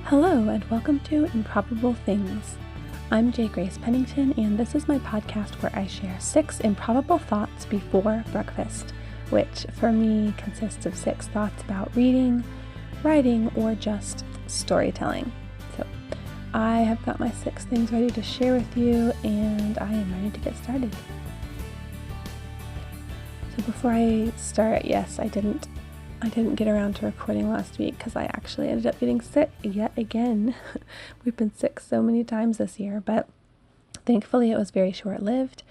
Hello and welcome to Improbable Things. I'm J. Grace Pennington and this is my podcast where I share 6 improbable thoughts before breakfast, which for me consists of 6 thoughts about reading, writing, or just storytelling. So I have got my 6 things ready to share with you and I am ready to get started. So before I start, yes, I didn't get around to recording last week because I actually ended up getting sick yet again. We've been sick so many times this year, but thankfully it was very short-lived,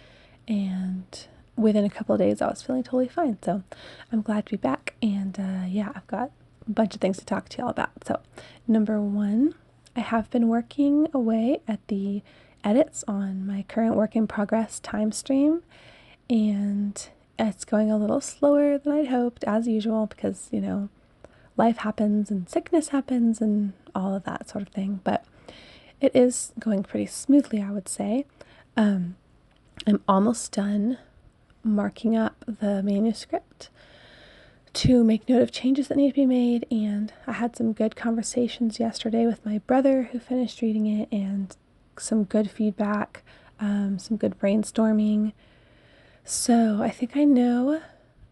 and within a couple of days I was feeling totally fine. So I'm glad to be back, and I've got a bunch of things to talk to y'all about. So number 1, I have been working away at the edits on my current work in progress time stream, and it's going a little slower than I'd hoped, as usual, because, life happens and sickness happens and all of that sort of thing. But it is going pretty smoothly, I would say. I'm almost done marking up the manuscript to make note of changes that need to be made. And I had some good conversations yesterday with my brother who finished reading it, and some good feedback, some good brainstorming. So I think I know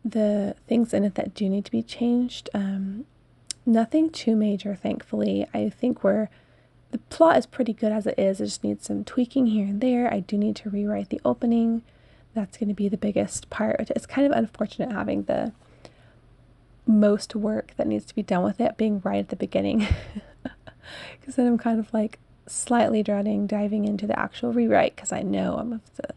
the things in it that do need to be changed. Nothing too major, thankfully. I think the plot is pretty good as it is. It just needs some tweaking here and there. I do need to rewrite the opening. That's going to be the biggest part. It's kind of unfortunate having the most work that needs to be done with it being right at the beginning. Because then I'm kind of like slightly dreading diving into the actual rewrite, because I know I'm going to have to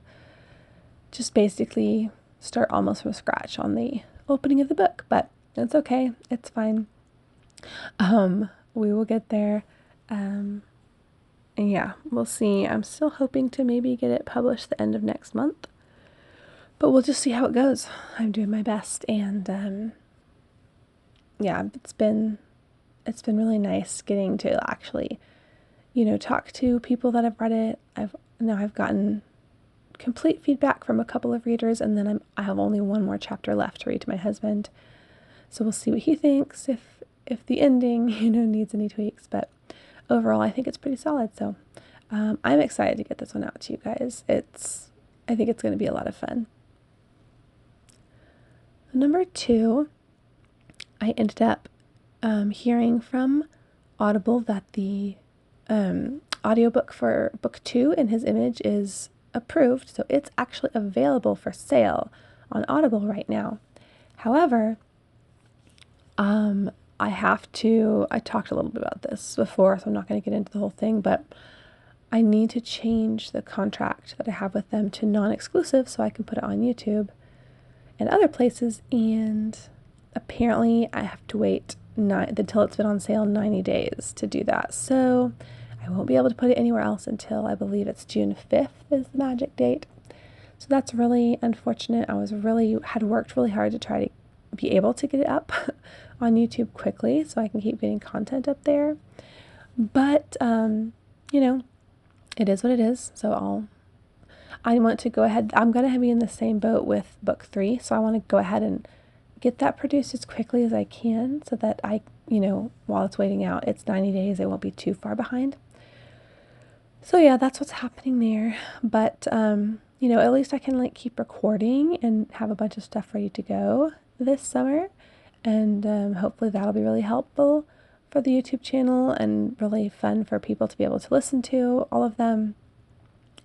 just basically start almost from scratch on the opening of the book, but it's okay. It's fine. We will get there. And yeah, we'll see. I'm still hoping to maybe get it published the end of next month, but we'll just see how it goes. I'm doing my best, and it's been really nice getting to actually, talk to people that have read it. I've gotten complete feedback from a couple of readers, and then I have only one more chapter left to read to my husband, so we'll see what he thinks, if the ending needs any tweaks. But overall I think it's pretty solid. So I'm excited to get this one out to you guys. I think it's going to be a lot of fun. Number 2, I ended up hearing from Audible that the audiobook for book 2 in his image is approved, so it's actually available for sale on Audible right now. However, I talked a little bit about this before, so I'm not going to get into the whole thing, but I need to change the contract that I have with them to non-exclusive so I can put it on YouTube and other places, and apparently I have to wait until it's been on sale 90 days to do that. So I won't be able to put it anywhere else until I believe it's June 5th is the magic date. So that's really unfortunate. Had worked really hard to try to be able to get it up on YouTube quickly so I can keep getting content up there. But, it is what it is. So I want to go ahead. I'm going to be in the same boat with book 3. So I want to go ahead and get that produced as quickly as I can so that while it's waiting out, it's 90 days. I won't be too far behind. So yeah, that's what's happening there. But, at least I can keep recording and have a bunch of stuff ready to go this summer. And hopefully that'll be really helpful for the YouTube channel and really fun for people to be able to listen to, all of them.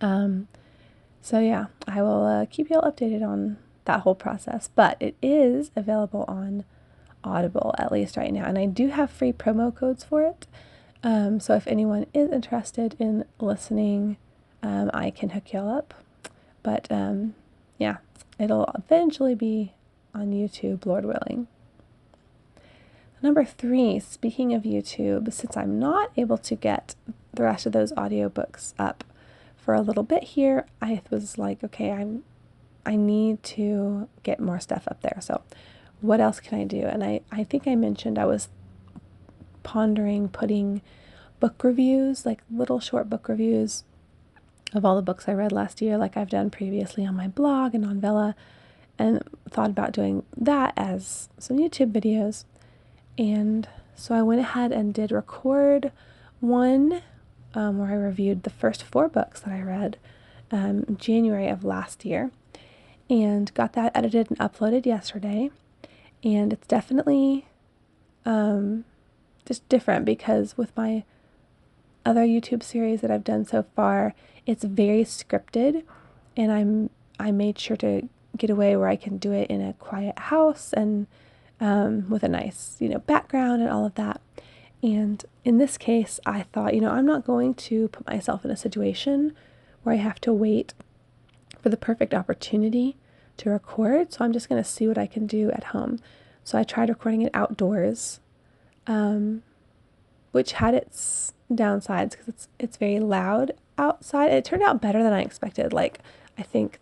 So yeah, I will keep you all updated on that whole process. But it is available on Audible, at least right now. And I do have free promo codes for it. So if anyone is interested in listening, I can hook y'all up. But it'll eventually be on YouTube, Lord willing. Number 3, speaking of YouTube, since I'm not able to get the rest of those audiobooks up for a little bit here, I was like, okay, I need to get more stuff up there. So what else can I do? And I think I mentioned I was pondering putting book reviews, little short book reviews of all the books I read last year, like I've done previously on my blog and on Vella, and thought about doing that as some YouTube videos. And so I went ahead and did record one where I reviewed the first 4 books that I read January of last year, and got that edited and uploaded yesterday. And it's definitely just different because with my other YouTube series that I've done so far, it's very scripted, and I made sure to get away where I can do it in a quiet house and with a nice, background and all of that. And in this case, I thought, I'm not going to put myself in a situation where I have to wait for the perfect opportunity to record, so I'm just going to see what I can do at home. So I tried recording it outdoors, which had its downsides because it's very loud outside. It turned out better than I expected. Like, I think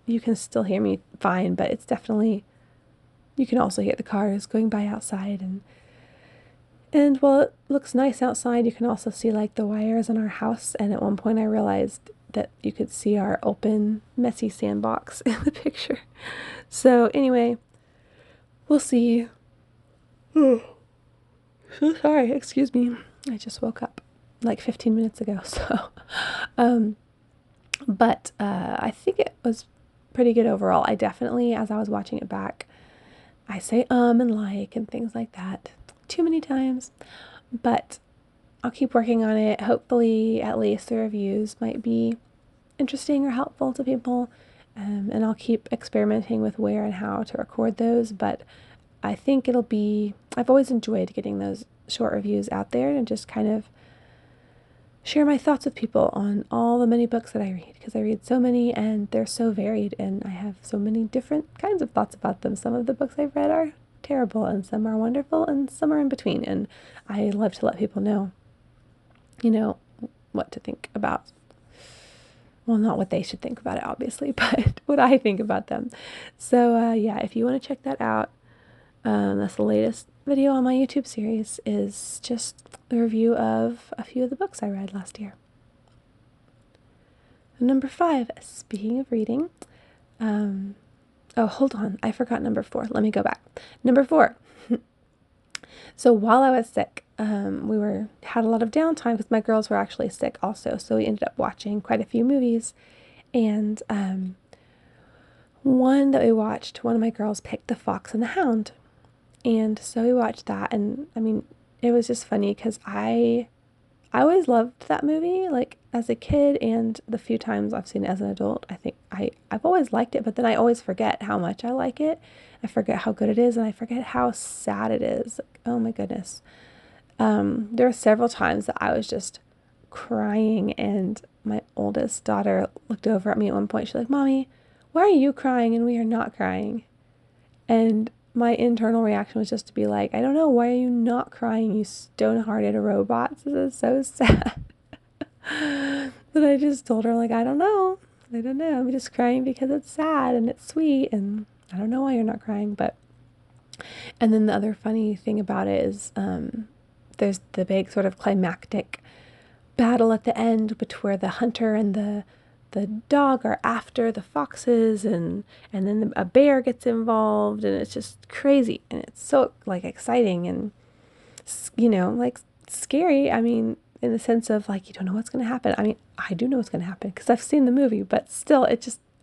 you can still hear me fine, but it's definitely, you can also hear the cars going by outside, and while it looks nice outside, you can also see like the wires in our house. And at one point I realized that you could see our open, messy sandbox in the picture. So anyway, we'll see. So sorry, excuse me. I just woke up like 15 minutes ago. So, but I think it was pretty good overall. I definitely, as I was watching it back, I say and like and things like that too many times, but I'll keep working on it. Hopefully, at least the reviews might be interesting or helpful to people, and I'll keep experimenting with where and how to record those, but I think I've always enjoyed getting those short reviews out there and just kind of share my thoughts with people on all the many books that I read, because I read so many and they're so varied and I have so many different kinds of thoughts about them. Some of the books I've read are terrible and some are wonderful and some are in between, and I love to let people know, what to think about. Well, not what they should think about it, obviously, but what I think about them. So, if you want to check that out, that's the latest video on my YouTube series, is just a review of a few of the books I read last year. Number 5, speaking of reading, oh, hold on, I forgot number 4. Let me go back. Number 4. So while I was sick, we had a lot of downtime because my girls were actually sick also. So we ended up watching quite a few movies, and one that we watched, one of my girls picked The Fox and the Hound. And so we watched that, and I mean, it was just funny because I always loved that movie, like as a kid, and the few times I've seen it as an adult, I think I've always liked it, but then I always forget how much I like it. I forget how good it is, and I forget how sad it is. Like, oh my goodness. There were several times that I was just crying, and my oldest daughter looked over at me at one point. She's like, "Mommy, why are you crying and we are not crying?" And my internal reaction was just to be like, I don't know, why are you not crying, you stone-hearted robots? This is so sad. But I just told her, like, I don't know. I'm just crying because it's sad and it's sweet, and I don't know why you're not crying. And then the other funny thing about it is there's the big sort of climactic battle at the end between the hunter and the dog are after the foxes, and then a bear gets involved, and it's just crazy, and it's so like exciting and like scary. I mean, in the sense of like you don't know what's going to happen. I mean, I do know what's going to happen because I've seen the movie, but still,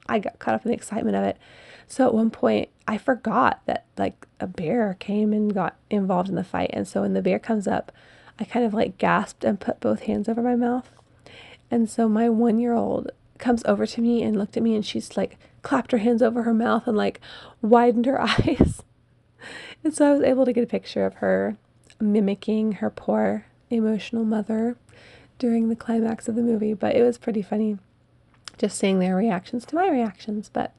I got caught up in the excitement of it. So at one point I forgot that like a bear came and got involved in the fight, and so when the bear comes up, I kind of like gasped and put both hands over my mouth. And so my 1-year-old comes over to me and looked at me, and she's like clapped her hands over her mouth and like widened her eyes. And so I was able to get a picture of her mimicking her poor emotional mother during the climax of the movie. But it was pretty funny just seeing their reactions to my reactions. But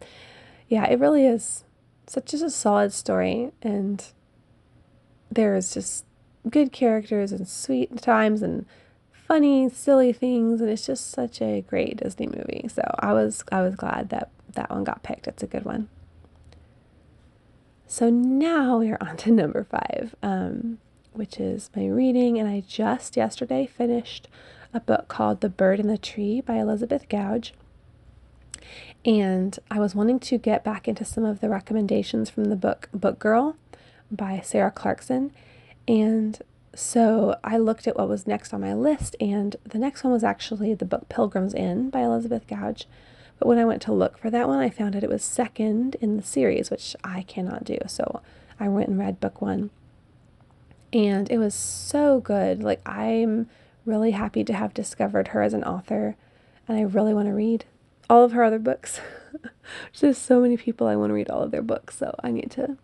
yeah, it really is such a solid story, and there's just good characters and sweet times and funny, silly things, and it's just such a great Disney movie. So I was glad that one got picked. It's a good one. So now we are on to number 5, which is my reading, and I just yesterday finished a book called The Bird in the Tree by Elizabeth Gouge. And I was wanting to get back into some of the recommendations from the book Book Girl by Sarah Clarkson. And So I looked at what was next on my list, and the next one was actually the book Pilgrim's Inn by Elizabeth Gouge. But when I went to look for that one, I found out it was second in the series, which I cannot do. So I went and read book one, and it was so good. Like, I'm really happy to have discovered her as an author, and I really want to read all of her other books. There's so many people I want to read all of their books, so I need to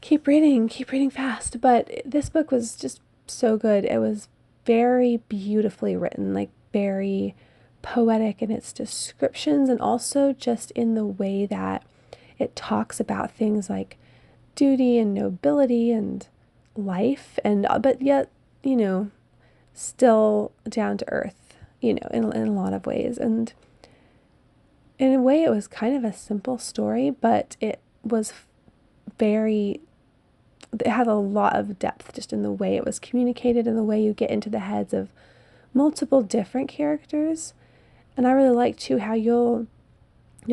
keep reading fast. But this book was just so good. It was very beautifully written, like very poetic in its descriptions, and also just in the way that it talks about things like duty and nobility and life, and but yet, still down to earth, in a lot of ways. And in a way, it was kind of a simple story, but it was very, it had a lot of depth just in the way it was communicated and the way you get into the heads of multiple different characters. And I really like too how you'll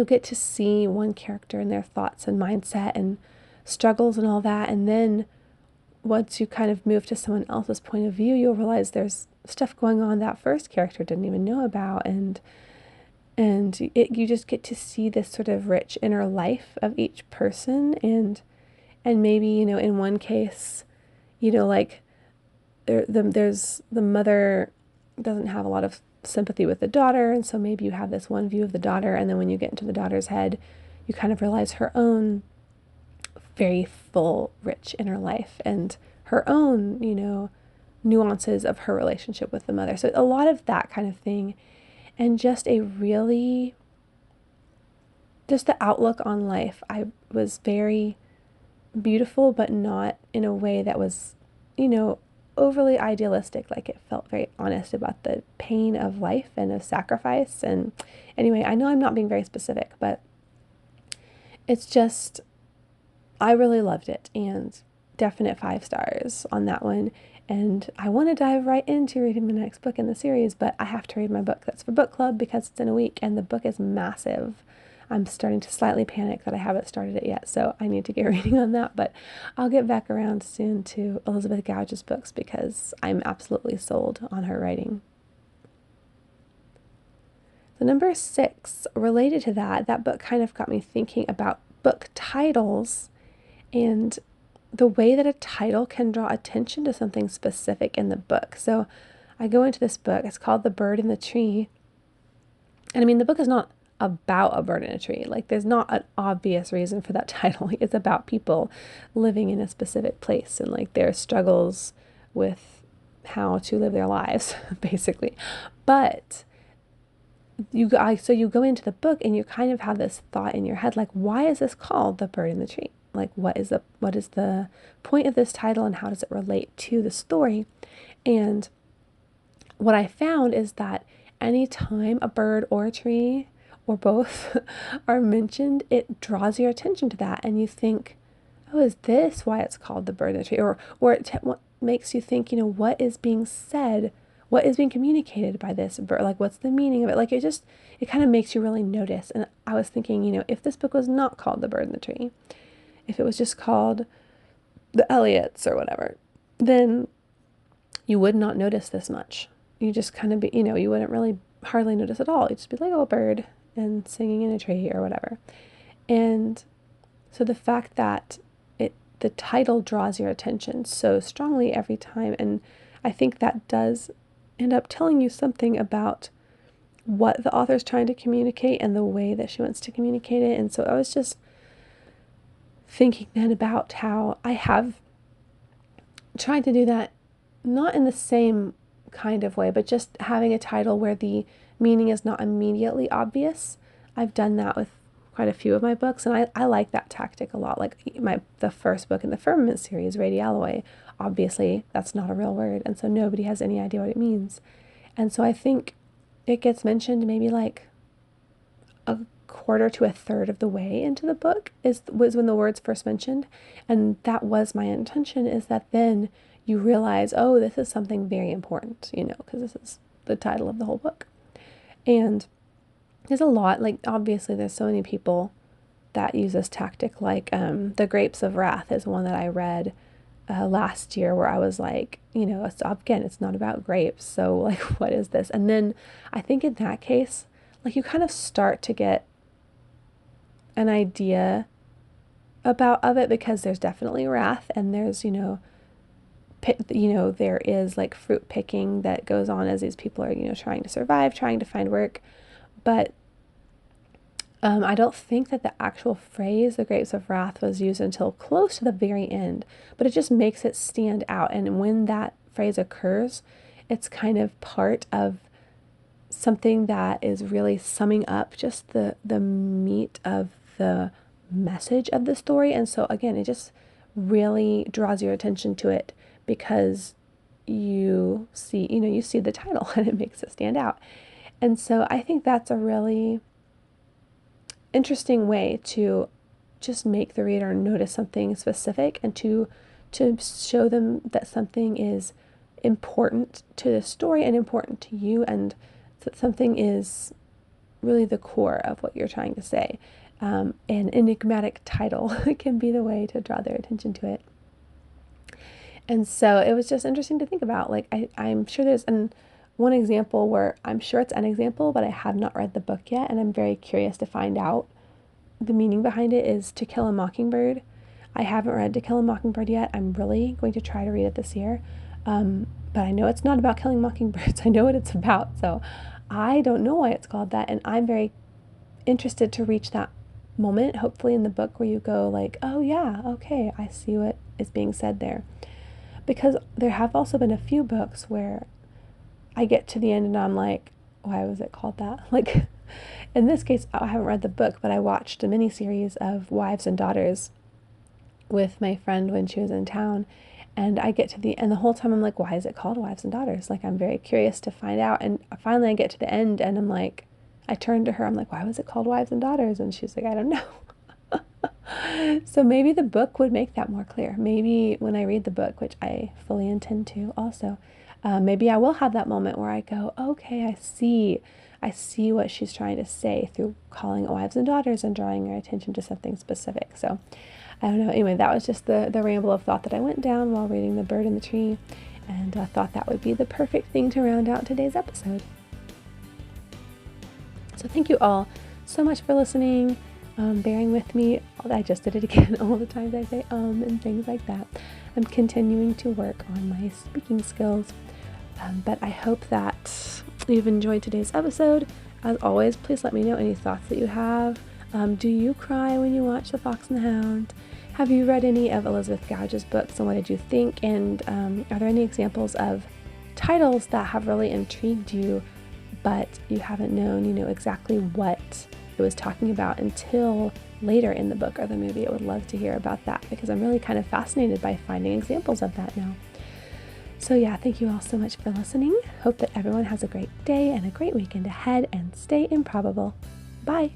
get to see one character and their thoughts and mindset and struggles and all that, and then once you kind of move to someone else's point of view, you'll realize there's stuff going on that first character didn't even know about, and you just get to see this sort of rich inner life of each person. And maybe, in one case, like there's the mother doesn't have a lot of sympathy with the daughter, and so maybe you have this one view of the daughter, and then when you get into the daughter's head, you kind of realize her own very full, rich inner life and her own, nuances of her relationship with the mother. So a lot of that kind of thing, and just the outlook on life, I was very beautiful, but not in a way that was, overly idealistic. Like, it felt very honest about the pain of life and of sacrifice. And anyway, I know I'm not being very specific, but it's just, I really loved it, and definite 5 stars on that one. And I want to dive right into reading the next book in the series, but I have to read my book that's for book club because it's in a week, and the book is massive. I'm starting to slightly panic that I haven't started it yet, so I need to get reading on that. But I'll get back around soon to Elizabeth Gouge's books because I'm absolutely sold on her writing. So number 6, related to that book kind of got me thinking about book titles and the way that a title can draw attention to something specific in the book. So I go into this book, it's called The Bird in the Tree. And I mean, the book is not about a bird in a tree. Like, there's not an obvious reason for that title. It's about people living in a specific place and like their struggles with how to live their lives, basically. But you go into the book and you kind of have this thought in your head, like, why is this called The Bird in the Tree? Like, what is the point of this title, and how does it relate to the story? And what I found is that anytime a bird or a tree or both are mentioned, it draws your attention to that, and you think, oh, is this why it's called The Bird in the Tree? Or what makes you think, what is being said? What is being communicated by this bird? Like, what's the meaning of it? Like, it kind of makes you really notice. And I was thinking, if this book was not called The Bird in the Tree, if it was just called The Elliots or whatever, then you would not notice this much. You just kind of you wouldn't really hardly notice at all. You'd just be like, oh, a bird and singing in a tree or whatever. And so the fact that the title draws your attention so strongly every time, and I think that does end up telling you something about what the author's trying to communicate and the way that she wants to communicate it. And so I was just thinking then about how I have tried to do that, not in the same kind of way, but just having a title where the meaning is not immediately obvious. I've done that with quite a few of my books, and I like that tactic a lot. Like the first book in the Firmament series, Rady Alloway, obviously that's not a real word, and so nobody has any idea what it means. And so I think it gets mentioned maybe like a quarter to a third of the way into the book was when the word's first mentioned, and that was my intention, is that then you realize, oh, this is something very important, because this is the title of the whole book. And there's a lot, like, obviously there's so many people that use this tactic, like The Grapes of Wrath is one that I read last year where I was like, again, it's not about grapes. So like, what is this? And then I think in that case, like you kind of start to get an idea of it, because there's definitely wrath, and there's, there is like fruit picking that goes on as these people are, trying to survive, trying to find work. But I don't think that the actual phrase, the grapes of wrath, was used until close to the very end, but it just makes it stand out. And when that phrase occurs, it's kind of part of something that is really summing up just the meat of the message of the story. And so again, it just really draws your attention to it, because you see the title and it makes it stand out. And so I think that's a really interesting way to just make the reader notice something specific, and to show them that something is important to the story and important to you, and that something is really the core of what you're trying to say. An enigmatic title can be the way to draw their attention to it. And so it was just interesting to think about. Like, I'm sure there's one example where I'm sure it's an example, but I have not read the book yet, and I'm very curious to find out the meaning behind it, is To Kill a Mockingbird. I haven't read To Kill a Mockingbird yet. I'm really going to try to read it this year. But I know it's not about killing mockingbirds. I know what it's about. So I don't know why it's called that. And I'm very interested to reach that moment, hopefully in the book, where you go like, oh yeah, okay, I see what is being said there. Because there have also been a few books where I get to the end and I'm like, why was it called that? Like, in this case, I haven't read the book, but I watched a miniseries of Wives and Daughters with my friend when she was in town. And I get to the end, the whole time I'm like, why is it called Wives and Daughters? Like, I'm very curious to find out. And finally I get to the end and I'm like, I turned to her, I'm like, why was it called Wives and Daughters? And she's like, I don't know. So maybe the book would make that more clear. Maybe when I read the book, which I fully intend to also, maybe I will have that moment where I go, okay, I see what she's trying to say through calling it Wives and Daughters and drawing our attention to something specific. So I don't know. Anyway, that was just the ramble of thought that I went down while reading The Bird in the Tree, and I thought that would be the perfect thing to round out today's episode. So thank you all so much for listening, bearing with me. I just did it again, all the times I say and things like that. I'm continuing to work on my speaking skills, but I hope that you've enjoyed today's episode. As always, please let me know any thoughts that you have. Do you cry when you watch The Fox and the Hound? Have you read any of Elizabeth Gouge's books, and what did you think? And are there any examples of titles that have really intrigued you, but you haven't known, exactly what it was talking about until later in the book or the movie? I would love to hear about that, because I'm really kind of fascinated by finding examples of that now. So yeah, thank you all so much for listening. Hope that everyone has a great day and a great weekend ahead, and stay improbable. Bye!